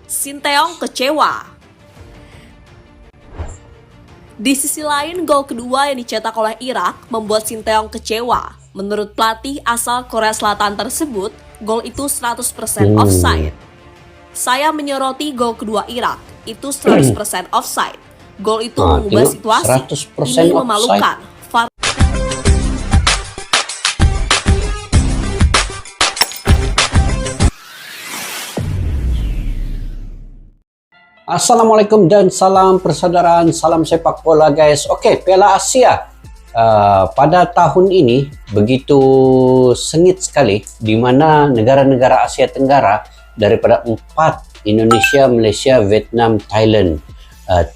Sinteyong kecewa. Di sisi lain, gol kedua yang dicetak oleh Irak membuat Sinteyong kecewa. Menurut pelatih asal Korea Selatan tersebut, gol itu 100% offside. Saya menyoroti gol kedua Irak, itu 100% offside. Gol itu mengubah situasi. Ini memalukan. Assalamualaikum dan salam persaudaraan, salam sepak bola guys. Oke, Piala Asia pada tahun ini begitu sengit sekali, di mana negara-negara Asia Tenggara daripada 4, Indonesia, Malaysia, Vietnam, Thailand, 3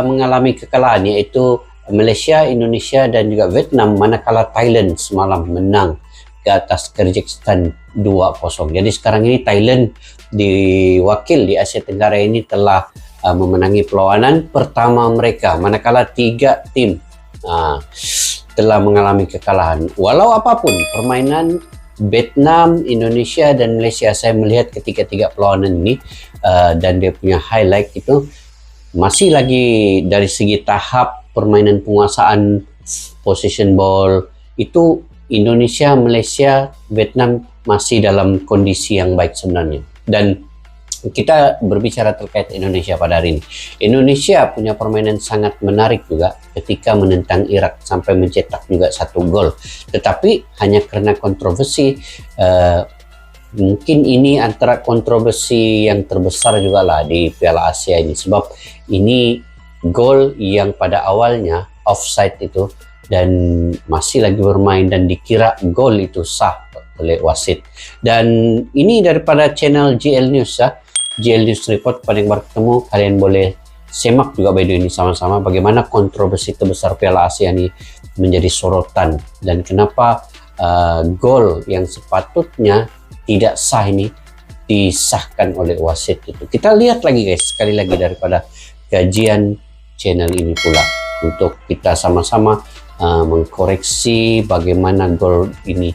mengalami kekalahan, yaitu Malaysia, Indonesia dan juga Vietnam, manakala Thailand semalam menang ke atas Kyrgyzstan 2-0. Jadi sekarang ini Thailand diwakil di Asia Tenggara ini telah memenangi perlawanan pertama mereka, manakala 3 tim telah mengalami kekalahan. Walau apapun permainan Vietnam, Indonesia dan Malaysia, saya melihat ketiga-tiga perlawanan ini dan dia punya highlight itu masih lagi dari segi tahap permainan penguasaan possession ball itu Indonesia, Malaysia, Vietnam masih dalam kondisi yang baik sebenarnya. Dan kita berbicara terkait Indonesia pada hari ini. Indonesia punya permainan sangat menarik juga ketika menentang Irak sampai mencetak juga 1 gol. Tetapi hanya karena kontroversi, mungkin ini antara kontroversi yang terbesar juga lah di Piala Asia ini. Sebab ini gol yang pada awalnya offside itu dan masih lagi bermain dan dikira gol itu sah oleh wasit. Dan ini daripada channel GL News ya, GL News Report. Pada yang baru ketemu, kalian boleh semak juga video ini sama-sama bagaimana kontroversi terbesar Piala Asia ini menjadi sorotan dan kenapa gol yang sepatutnya tidak sah ini disahkan oleh wasit itu. Kita lihat lagi guys, sekali lagi daripada kajian channel ini pula untuk kita sama-sama mengkoreksi bagaimana gol ini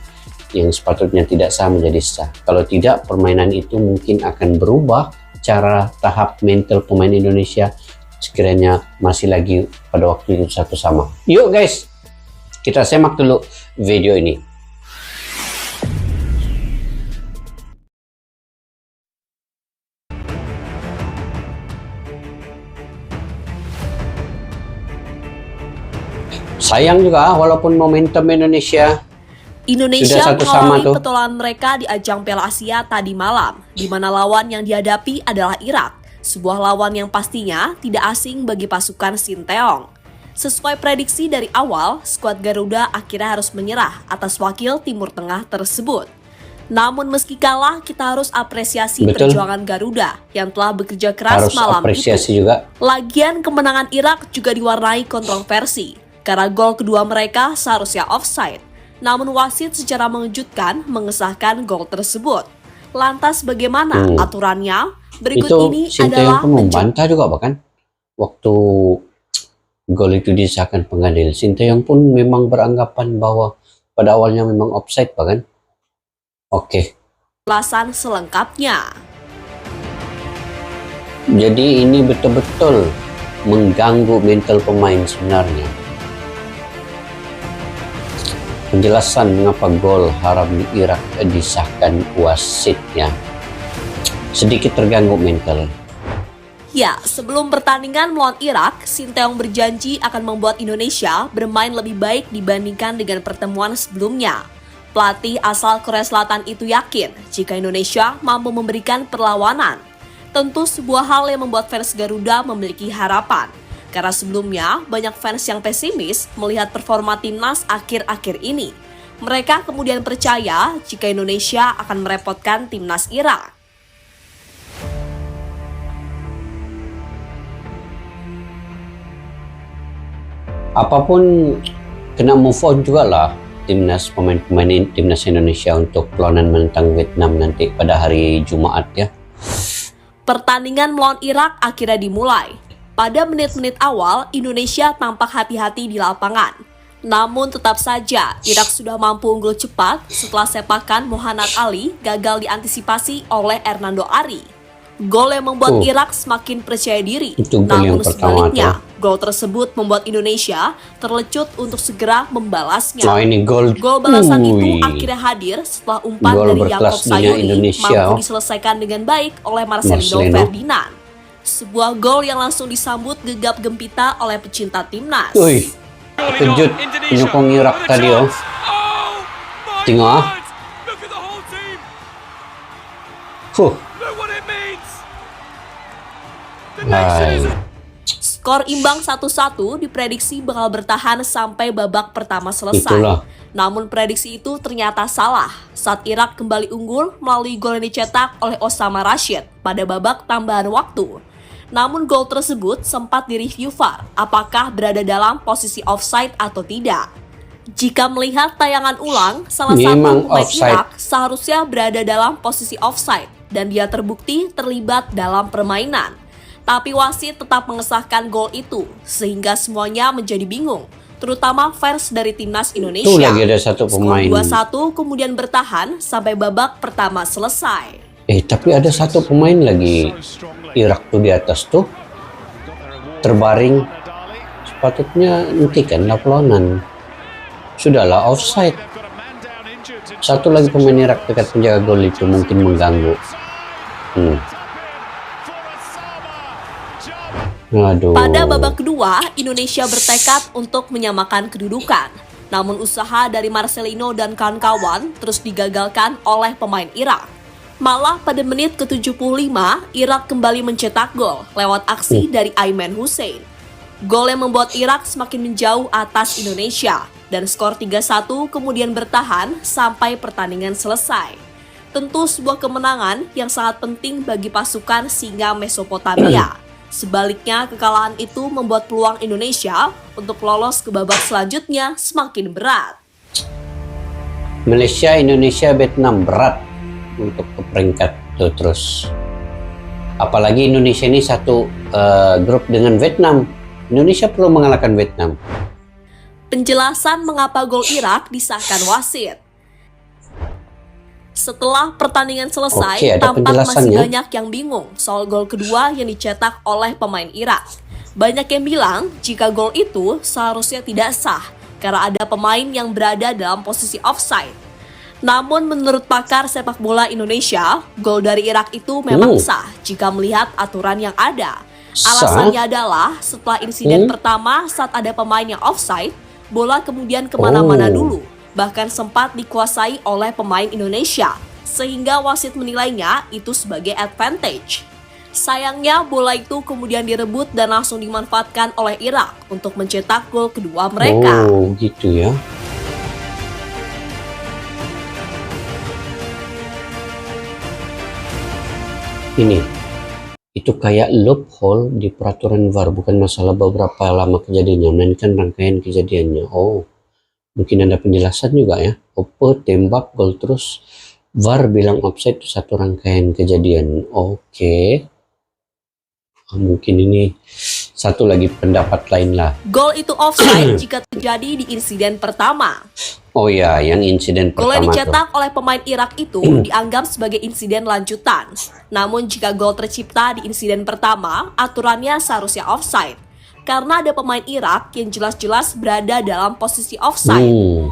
yang sepatutnya tidak sah menjadi sah. Kalau tidak, permainan itu mungkin akan berubah cara tahap mental pemain Indonesia sekiranya masih lagi pada waktu itu satu sama. Yuk guys, kita semak dulu video ini. Sayang juga walaupun momentum Indonesia mengawali petualangan mereka di ajang Piala Asia tadi malam, di mana lawan yang dihadapi adalah Irak, sebuah lawan yang pastinya tidak asing bagi pasukan Sinteyong. Sesuai prediksi dari awal, skuad Garuda akhirnya harus menyerah atas wakil Timur Tengah tersebut. Namun meski kalah, kita harus apresiasi perjuangan Garuda yang telah bekerja keras malam itu. Lagian kemenangan Irak juga diwarnai kontroversi, karena gol kedua mereka seharusnya offside. Namun wasit secara mengejutkan mengesahkan gol tersebut. Lantas bagaimana aturannya? Berikut itu, ini adalah membantah juga bahkan waktu gol itu disahkan pengadilan. Sinteyong pun memang beranggapan bahwa pada awalnya memang offside bahkan. Oke. Penjelasan selengkapnya. Jadi ini betul-betul mengganggu mental pemain sebenarnya. Penjelasan mengapa gol haram di Irak disahkan wasitnya sedikit terganggu mental. Ya, sebelum pertandingan melawan Irak, Sinteyong berjanji akan membuat Indonesia bermain lebih baik dibandingkan dengan pertemuan sebelumnya. Pelatih asal Korea Selatan itu yakin jika Indonesia mampu memberikan perlawanan. Tentu sebuah hal yang membuat fans Garuda memiliki harapan. Karena sebelumnya banyak fans yang pesimis melihat performa timnas akhir-akhir ini. Mereka kemudian percaya jika Indonesia akan merepotkan timnas Irak. Apapun kena move on juga lah timnas, pemain-pemain timnas Indonesia untuk perlawanan menentang Vietnam nanti pada hari Jumat ya. Pertandingan melawan Irak akhirnya dimulai. Pada menit-menit awal, Indonesia tampak hati-hati di lapangan. Namun tetap saja, Irak sudah mampu unggul cepat setelah sepakan Muhammad Ali gagal diantisipasi oleh Hernando Ari. Gol yang membuat Irak semakin percaya diri. Itu gol yang Namun pertama sebaliknya, gol tersebut membuat Indonesia terlecut untuk segera membalasnya. Nah, ini gol balasan itu akhirnya hadir setelah umpan gol dari Yaakob berkelas dunia Sayuri Indonesia. mampu diselesaikan dengan baik oleh Marcelino Ferdinand. Sebuah gol yang langsung disambut gegap gempita oleh pecinta timnas. Wih, kejut penyokong Irak tadi oh. Tengok. Skor imbang 1-1 diprediksi bakal bertahan sampai babak pertama selesai. Itulah. Namun prediksi itu ternyata salah saat Irak kembali unggul melalui gol yang dicetak oleh Osama Rashid pada babak tambahan waktu. Namun gol tersebut sempat direview VAR apakah berada dalam posisi offside atau tidak. Jika melihat tayangan ulang, salah satu pemain Irak seharusnya berada dalam posisi offside dan dia terbukti terlibat dalam permainan. Tapi wasit tetap mengesahkan gol itu sehingga semuanya menjadi bingung, terutama fans dari timnas Indonesia. Tuh lagi ada satu pemain. Skor 2-1 kemudian bertahan sampai babak pertama selesai. Tapi ada satu pemain lagi Irak tuh di atas tuh terbaring, sepatutnya hentikan perlawanan. Sudahlah offside. Satu lagi pemain Irak dekat penjaga gol itu mungkin mengganggu. Aduh. Pada babak kedua, Indonesia bertekad untuk menyamakan kedudukan. Namun usaha dari Marcelino dan kawan-kawan terus digagalkan oleh pemain Irak. Malah pada menit ke-75, Irak kembali mencetak gol lewat aksi dari Aiman Hussein. Gol yang membuat Irak semakin menjauh atas Indonesia dan skor 3-1 kemudian bertahan sampai pertandingan selesai. Tentu sebuah kemenangan yang sangat penting bagi pasukan Singa Mesopotamia. Sebaliknya, kekalahan itu membuat peluang Indonesia untuk lolos ke babak selanjutnya semakin berat. Malaysia, Indonesia, Vietnam berat untuk ke peringkat itu terus. Apalagi Indonesia ini satu grup dengan Vietnam. Indonesia perlu mengalahkan Vietnam. Penjelasan mengapa gol Irak disahkan wasit. Setelah pertandingan selesai, tampak masih banyak yang bingung soal gol kedua yang dicetak oleh pemain Irak. Banyak yang bilang jika gol itu seharusnya tidak sah karena ada pemain yang berada dalam posisi offside. Namun menurut pakar sepak bola Indonesia, gol dari Irak itu memang sah jika melihat aturan yang ada. Alasannya adalah setelah insiden pertama saat ada pemain yang offside, bola kemudian kemana-mana dulu. Bahkan sempat dikuasai oleh pemain Indonesia, sehingga wasit menilainya itu sebagai advantage. Sayangnya bola itu kemudian direbut dan langsung dimanfaatkan oleh Irak untuk mencetak gol kedua mereka. Oh, gitu ya. Ini, itu kayak loophole di peraturan VAR, bukan masalah beberapa lama kejadiannya, melainkan rangkaian kejadiannya. Oh, mungkin ada penjelasan juga ya. Opo tembak gol terus VAR bilang offside itu satu rangkaian kejadian. Oke. Mungkin ini satu lagi pendapat lain lah. Gol itu offside jika terjadi di insiden pertama. Oh ya, yang insiden pertama. Gol yang dicetak oleh pemain Irak itu dianggap sebagai insiden lanjutan. Namun jika gol tercipta di insiden pertama, aturannya seharusnya offside. Karena ada pemain Irak yang jelas-jelas berada dalam posisi offside.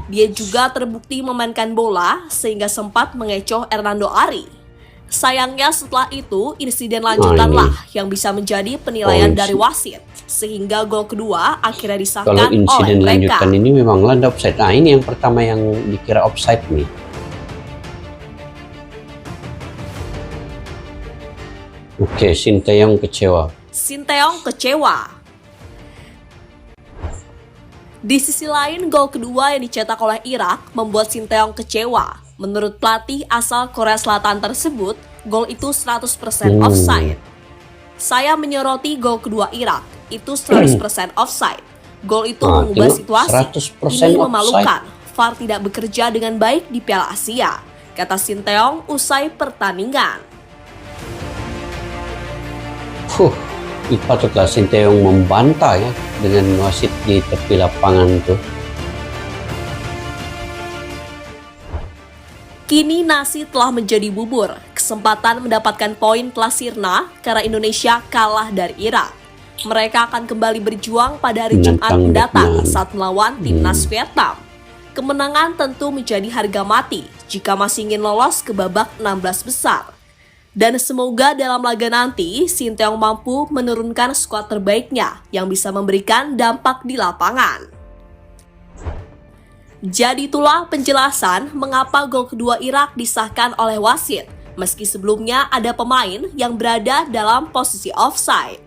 Dia juga terbukti memainkan bola sehingga sempat mengecoh Hernando Ari. Sayangnya setelah itu insiden lanjutanlah yang bisa menjadi penilaian dari wasit. Sehingga gol kedua akhirnya disahkan oleh mereka. Kalau insiden lanjutan ini memang ada offside. Nah, ini yang pertama yang dikira offside nih. Oke, Sinteyong kecewa. Sinteyong kecewa. Di sisi lain, gol kedua yang dicetak oleh Irak membuat Sinteyong kecewa. Menurut pelatih asal Korea Selatan tersebut, gol itu 100% offside. Saya menyoroti gol kedua Irak, itu 100% offside. Gol itu mengubah situasi. Ini memalukan. VAR tidak bekerja dengan baik di Piala Asia, kata Sinteyong usai pertandingan. Patutlah Sinteyong membantah ya dengan wasit di tepi lapangan tuh. Kini nasi telah menjadi bubur. kesempatan mendapatkan poin kelas sirna karena Indonesia kalah dari Irak. Mereka akan kembali berjuang pada hari Jumat mendatang saat melawan timnas Vietnam. Kemenangan tentu menjadi harga mati jika masih ingin lolos ke babak 16 besar. Dan semoga dalam laga nanti, Sinteyong mampu menurunkan skuad terbaiknya yang bisa memberikan dampak di lapangan. Jadi itulah penjelasan mengapa gol kedua Irak disahkan oleh wasit, meski sebelumnya ada pemain yang berada dalam posisi offside.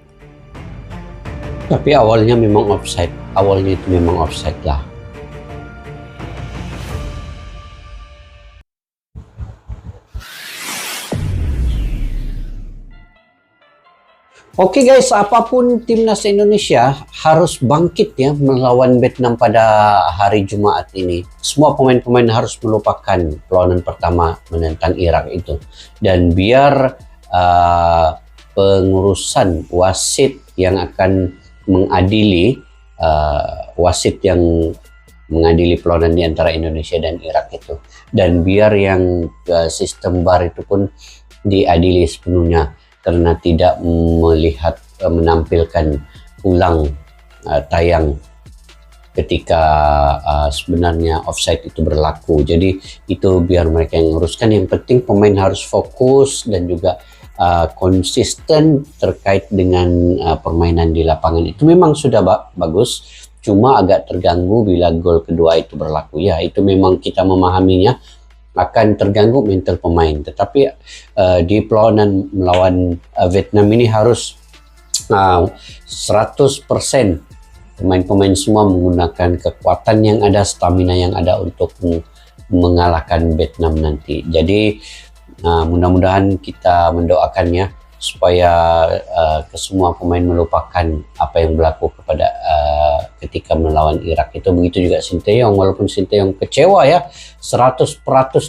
Tapi awalnya memang offside, awalnya itu memang offside lah. Oke guys, apapun timnas Indonesia harus bangkit ya melawan Vietnam pada hari Jumat ini. Semua pemain-pemain harus melupakan perlawanan pertama menentang Irak itu. Dan biar pengurusan wasit yang akan mengadili, wasit yang mengadili perlawanan di antara Indonesia dan Irak itu. Dan biar yang sistem VAR itu pun diadili sepenuhnya, karena tidak melihat menampilkan ulang tayang ketika sebenarnya offside itu berlaku. Jadi itu biar mereka yang nguruskan. Yang penting pemain harus fokus dan juga konsisten terkait dengan permainan di lapangan. Itu memang sudah bagus, cuma agak terganggu bila gol kedua itu berlaku. Ya, itu memang kita memahaminya akan terganggu mental pemain. Tetapi di perlawanan melawan Vietnam ini harus 100% pemain-pemain semua menggunakan kekuatan yang ada, stamina yang ada untuk mengalahkan Vietnam nanti. Jadi mudah-mudahan kita mendoakannya supaya kesemua pemain melupakan apa yang berlaku kepada ketika melawan Irak itu. Begitu juga Sinteyong, walaupun Sinteyong kecewa ya, 100%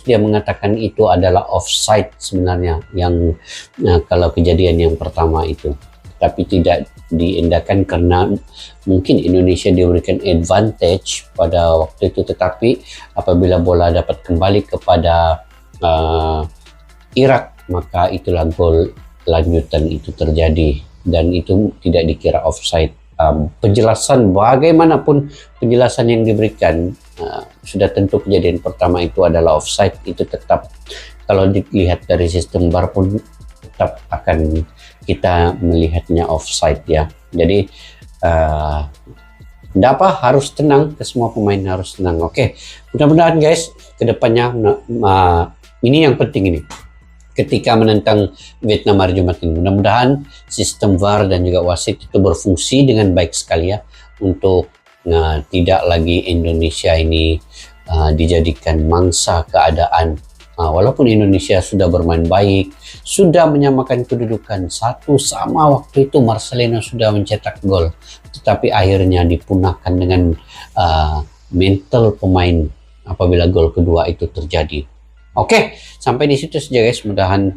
dia mengatakan itu adalah offside sebenarnya yang kalau kejadian yang pertama itu, tapi tidak diindahkan karena mungkin Indonesia diberikan advantage pada waktu itu. Tetapi apabila bola dapat kembali kepada Irak, maka itulah gol lanjutan itu terjadi dan itu tidak dikira offside. Penjelasan bagaimanapun penjelasan yang diberikan, sudah tentu kejadian pertama itu adalah offside. Itu tetap, kalau dilihat dari sistem VAR pun tetap akan kita melihatnya offside ya. Jadi tidak apa, harus tenang, ke semua pemain harus tenang. Oke, mudah-mudahan guys kedepannya ini yang penting ini. Ketika menentang Vietnam hari Jumat ini, mudah-mudahan sistem VAR dan juga wasit itu berfungsi dengan baik sekali ya, untuk tidak lagi Indonesia ini dijadikan mangsa keadaan. Walaupun Indonesia sudah bermain baik, sudah menyamakan kedudukan 1-1, waktu itu Marcelino sudah mencetak gol, tetapi akhirnya dipunahkan dengan mental pemain apabila gol kedua itu terjadi. Oke, sampai di situ saja guys. Mudahan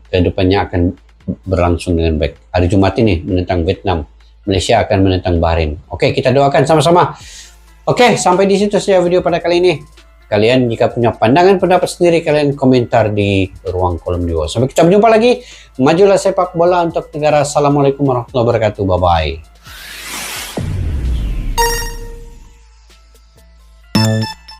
kedepannya akan berlangsung dengan baik. Hari Jumat ini menentang Vietnam, Malaysia akan menentang Bahrain. Oke, kita doakan sama-sama. Oke, sampai di situ saja video pada kali ini. Kalian jika punya pandangan pendapat sendiri, kalian komentar di ruang kolom di bawah. Sampai kita berjumpa lagi. Majulah sepak bola untuk negara. Assalamualaikum warahmatullahi wabarakatuh. Bye-bye.